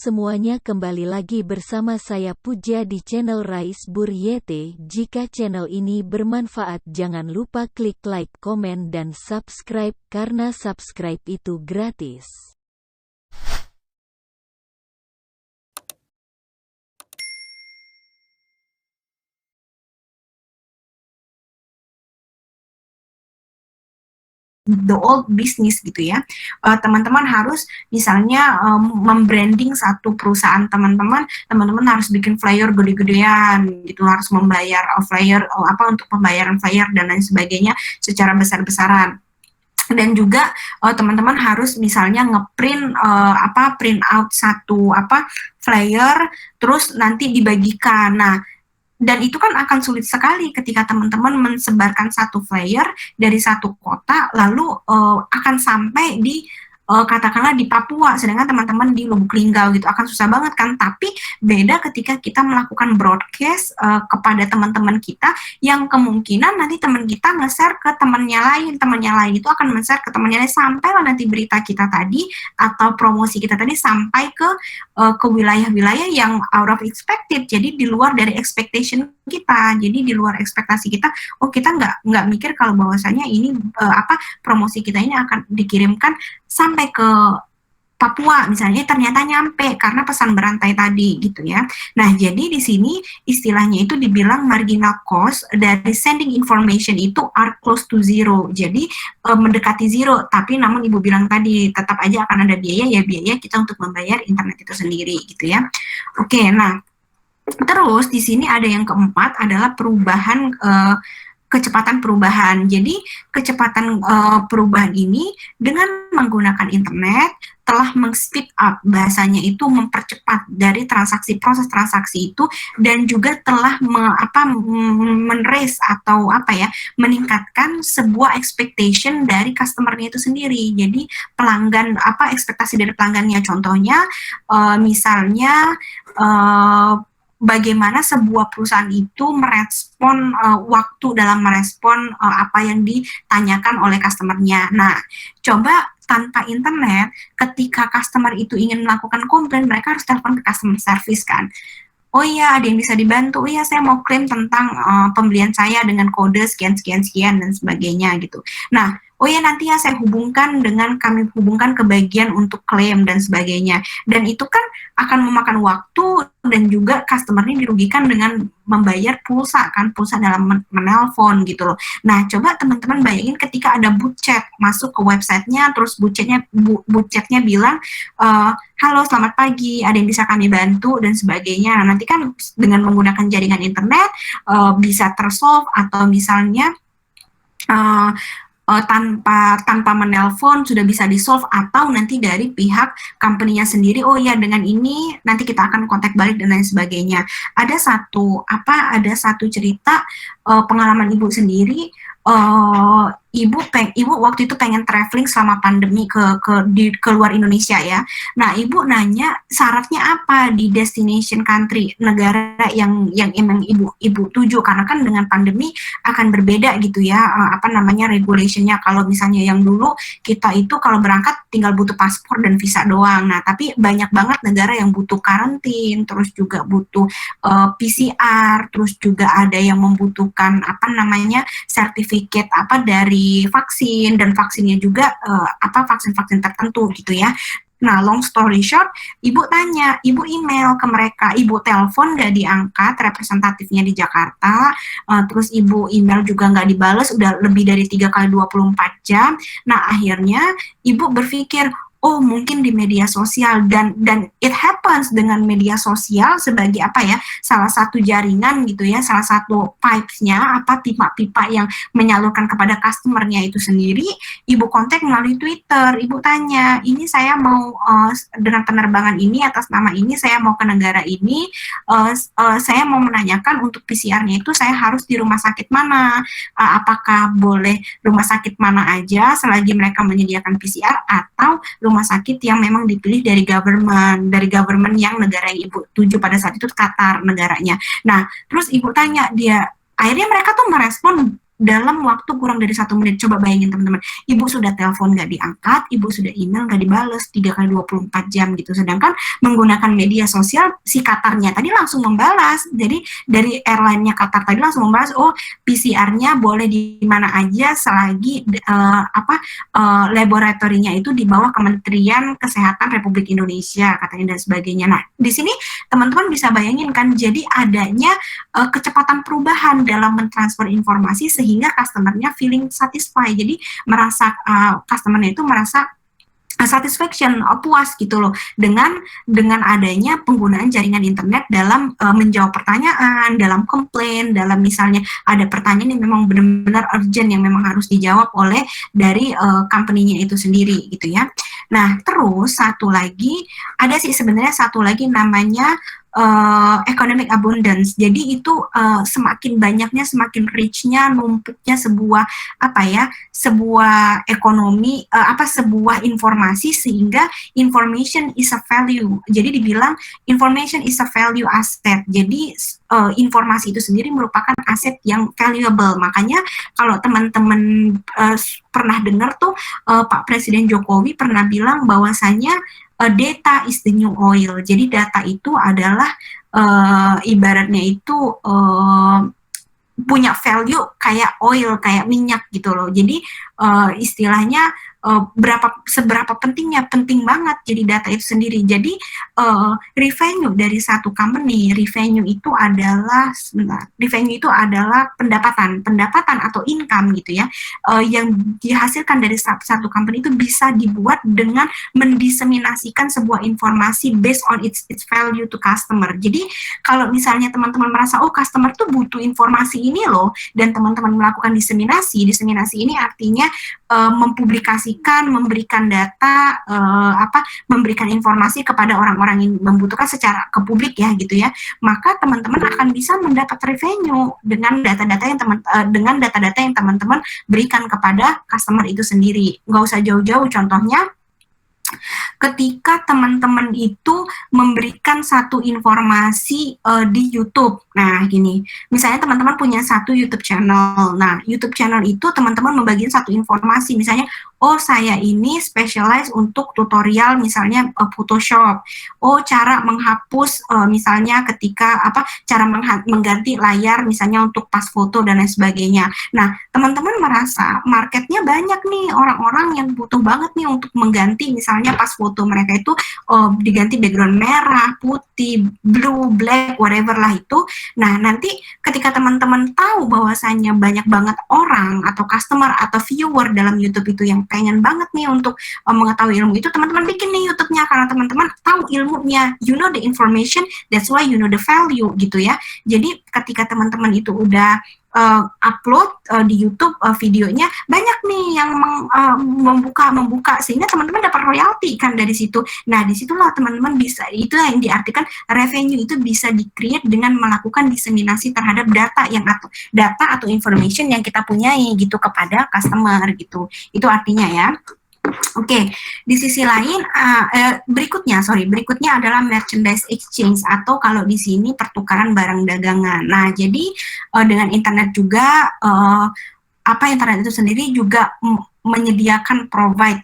semuanya, kembali lagi bersama saya Puja di channel Rais Buryete. Jika channel ini bermanfaat jangan lupa klik like, komen dan subscribe karena subscribe itu gratis. The old business gitu ya. Teman-teman harus misalnya membranding satu perusahaan teman-teman harus bikin flyer gede-gedean gitu, harus membayar flyer untuk pembayaran flyer dan lain sebagainya secara besar-besaran. Dan juga teman-teman harus misalnya ngeprint print out satu flyer terus nanti dibagikan. Nah, dan itu kan akan sulit sekali ketika teman-teman mensebarkan satu flyer dari satu kota lalu akan sampai di katakanlah di Papua, sedangkan teman-teman di Lubuk Linggau gitu, akan susah banget kan. Tapi beda ketika kita melakukan broadcast kepada teman-teman kita yang kemungkinan nanti teman kita nge-share ke temannya lain itu akan men-share ke temannya lain, sampailah nanti berita kita tadi atau promosi kita tadi sampai ke wilayah-wilayah yang out of expected, jadi di luar dari expectation kita, jadi di luar ekspektasi kita. Kita nggak mikir kalau bahwasanya ini promosi kita ini akan dikirimkan sampai ke Papua misalnya, ternyata nyampe karena pesan berantai tadi gitu ya. Nah, jadi di sini istilahnya itu dibilang marginal cost dari sending information itu are close to zero. Jadi mendekati zero, tapi namun Ibu bilang tadi tetap aja akan ada biaya kita untuk membayar internet itu sendiri gitu ya. Oke, nah terus di sini ada yang keempat adalah perubahan kecepatan perubahan. Jadi kecepatan perubahan ini dengan menggunakan internet telah meng-speed up, bahasanya itu mempercepat dari proses transaksi itu, dan juga telah men-raise atau meningkatkan sebuah expectation dari customer-nya itu sendiri. Jadi pelanggan, ekspektasi dari pelanggannya, contohnya misalnya bagaimana sebuah perusahaan itu merespon waktu dalam merespon apa yang ditanyakan oleh customer-nya. Nah, coba tanpa internet, ketika customer itu ingin melakukan komplain, mereka harus telepon ke customer service kan. Oh iya, ada yang bisa dibantu. Oh iya, saya mau klaim tentang pembelian saya dengan kode sekian dan sebagainya gitu. Nah, oh ya nanti ya kami hubungkan ke bagian untuk klaim dan sebagainya. Dan itu kan akan memakan waktu dan juga customer-nya dirugikan dengan membayar pulsa dalam menelpon gitu loh. Nah, coba teman-teman bayangin ketika ada bot chat masuk ke websitenya, terus bot chatnya bilang, halo selamat pagi, ada yang bisa kami bantu dan sebagainya. Nah, nanti kan dengan menggunakan jaringan internet bisa tersolve, atau misalnya tanpa menelpon sudah bisa di-solve, atau nanti dari pihak company-nya sendiri, oh ya dengan ini nanti kita akan kontak balik dan lain sebagainya. Ada satu cerita pengalaman Ibu sendiri. Ibu waktu itu pengen traveling selama pandemi ke luar Indonesia ya. Nah, Ibu nanya syaratnya apa di destination country, negara yang emang Ibu tuju, karena kan dengan pandemi akan berbeda gitu ya, regulationnya. Kalau misalnya yang dulu kita itu kalau berangkat tinggal butuh paspor dan visa doang. Nah, tapi banyak banget negara yang butuh karantin, terus juga butuh PCR, terus juga ada yang membutuhkan sertifikat dari vaksin, dan vaksinnya juga vaksin-vaksin tertentu gitu ya. Nah, long story short, Ibu tanya, Ibu email ke mereka, Ibu telepon nggak diangkat representatifnya di Jakarta, terus Ibu email juga nggak dibales, udah lebih dari 3 kali 24 jam. Nah, akhirnya Ibu berpikir, oh mungkin di media sosial, dan it happens dengan media sosial sebagai salah satu jaringan gitu ya, salah satu pipes-nya, pipa-pipa yang menyalurkan kepada customer-nya itu sendiri. Ibu kontak melalui Twitter, Ibu tanya, ini saya mau dengan penerbangan ini atas nama ini, saya mau ke negara ini, saya mau menanyakan untuk PCR-nya itu saya harus di rumah sakit mana, apakah boleh rumah sakit mana aja selagi mereka menyediakan PCR, atau rumah sakit yang memang dipilih dari government yang negara yang Ibu tuju pada saat itu, Qatar negaranya. Nah, terus Ibu tanya dia, akhirnya mereka tuh merespon dalam waktu kurang dari 1 menit. Coba bayangin teman-teman, ibu sudah telepon nggak diangkat, ibu sudah email nggak dibales 3 kali 24 jam gitu. Sedangkan menggunakan media sosial, si Qatarnya tadi langsung membalas. Jadi dari airline-nya Qatar tadi langsung membalas, oh PCR-nya boleh di mana aja selagi laboratorinya itu di bawah Kementerian Kesehatan Republik Indonesia katanya dan sebagainya. Nah, di sini teman-teman bisa bayangin kan, jadi adanya kecepatan perubahan dalam mentransfer informasi sehingga customer-nya feeling satisfied. Jadi merasa customer-nya itu merasa satisfaction, puas gitu loh dengan adanya penggunaan jaringan internet dalam menjawab pertanyaan, dalam komplain, dalam misalnya ada pertanyaan yang memang benar-benar urgent yang memang harus dijawab oleh dari company-nya itu sendiri gitu ya. Nah, terus ada sebenarnya satu lagi namanya economic abundance. Jadi itu semakin banyaknya, semakin rich-nya, numpuknya sebuah ekonomi, sebuah informasi, sehingga information is a value. Jadi dibilang information is a value asset. Jadi informasi itu sendiri merupakan aset yang valuable. Makanya kalau teman-teman pernah dengar tuh Pak Presiden Jokowi pernah bilang bahwasanya data is the new oil. Jadi data itu adalah ibaratnya itu punya value kayak oil, kayak minyak gitu loh. Jadi istilahnya seberapa penting banget jadi data itu sendiri. Jadi revenue dari satu company, revenue itu adalah pendapatan atau income gitu ya, yang dihasilkan dari satu company itu bisa dibuat dengan mendiseminasikan sebuah informasi based on its value to customer. Jadi kalau misalnya teman-teman merasa, oh customer tuh butuh informasi ini loh, dan teman-teman melakukan diseminasi ini artinya mempublikasikan, memberikan data, memberikan informasi kepada orang-orang yang membutuhkan secara ke publik ya gitu ya, maka teman-teman akan bisa mendapat revenue dengan data-data yang teman-teman berikan kepada customer itu sendiri. Nggak usah jauh-jauh, contohnya ketika teman-teman itu memberikan satu informasi di YouTube. Nah, gini, misalnya teman-teman punya satu YouTube channel. Nah, YouTube channel itu teman-teman membagikan satu informasi, misalnya, oh saya ini specialize untuk tutorial misalnya Photoshop. Oh, cara menghapus misalnya cara mengganti layar misalnya untuk pas foto dan lain sebagainya. Nah, teman-teman merasa marketnya banyak nih orang-orang yang butuh banget nih untuk mengganti misalnya pas foto mereka itu diganti background merah, putih, blue, black, whatever lah itu. Nah, nanti ketika teman-teman tahu bahwasannya banyak banget orang atau customer atau viewer dalam YouTube itu yang pengen banget nih untuk mengetahui ilmu itu, teman-teman bikin nih YouTube-nya karena teman-teman tahu ilmunya. You know the information, that's why you know the value gitu ya. Jadi ketika teman-teman itu udah upload di YouTube videonya, banyak nih yang membuka sehingga teman-teman dapat royalti kan dari situ. Nah, disitulah teman-teman bisa, itu yang diartikan revenue itu bisa di-create dengan melakukan diseminasi terhadap data atau information yang kita punyai gitu kepada customer gitu. Itu artinya ya. Oke, di sisi lain berikutnya adalah merchandise exchange atau kalau di sini pertukaran barang dagangan. Nah, jadi dengan internet juga internet itu sendiri juga menyediakan provide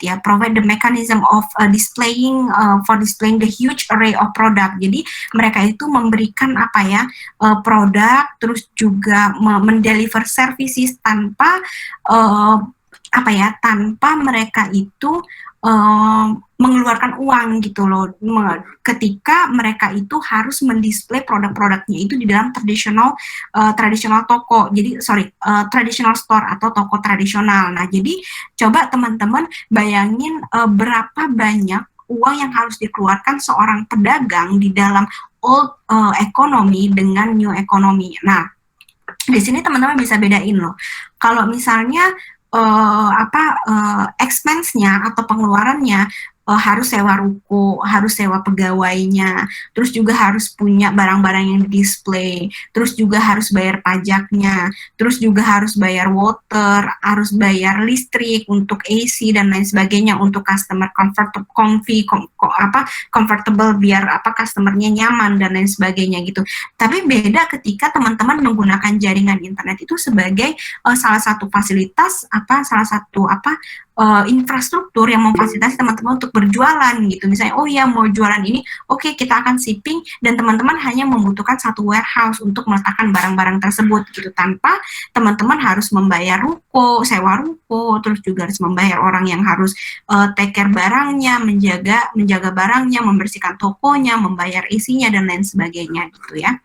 the mechanism of displaying the huge array of product. Jadi mereka itu memberikan produk, terus juga mendeliver services tanpa tanpa mereka itu mengeluarkan uang gitu loh, ketika mereka itu harus mendisplay produk-produknya itu di dalam tradisional toko, traditional store atau toko tradisional. Nah, jadi coba teman-teman bayangin berapa banyak uang yang harus dikeluarkan seorang pedagang di dalam old economy dengan new economy. Nah, di sini teman-teman bisa bedain loh, kalau misalnya expense-nya atau pengeluarannya harus sewa ruko, harus sewa pegawainya, terus juga harus punya barang-barang yang di-display, terus juga harus bayar pajaknya, terus juga harus bayar water, harus bayar listrik untuk AC dan lain sebagainya untuk customer comfortable biar customernya nyaman dan lain sebagainya gitu. Tapi beda ketika teman-teman menggunakan jaringan internet itu sebagai salah satu fasilitas salah satu infrastruktur yang memfasilitasi teman-teman untuk berjualan gitu. Misalnya, oh ya mau jualan ini, oke kita akan shipping dan teman-teman hanya membutuhkan satu warehouse untuk meletakkan barang-barang tersebut gitu tanpa teman-teman harus membayar ruko, sewa ruko, terus juga harus membayar orang yang harus take care barangnya, menjaga barangnya, membersihkan tokonya, membayar isinya dan lain sebagainya gitu ya.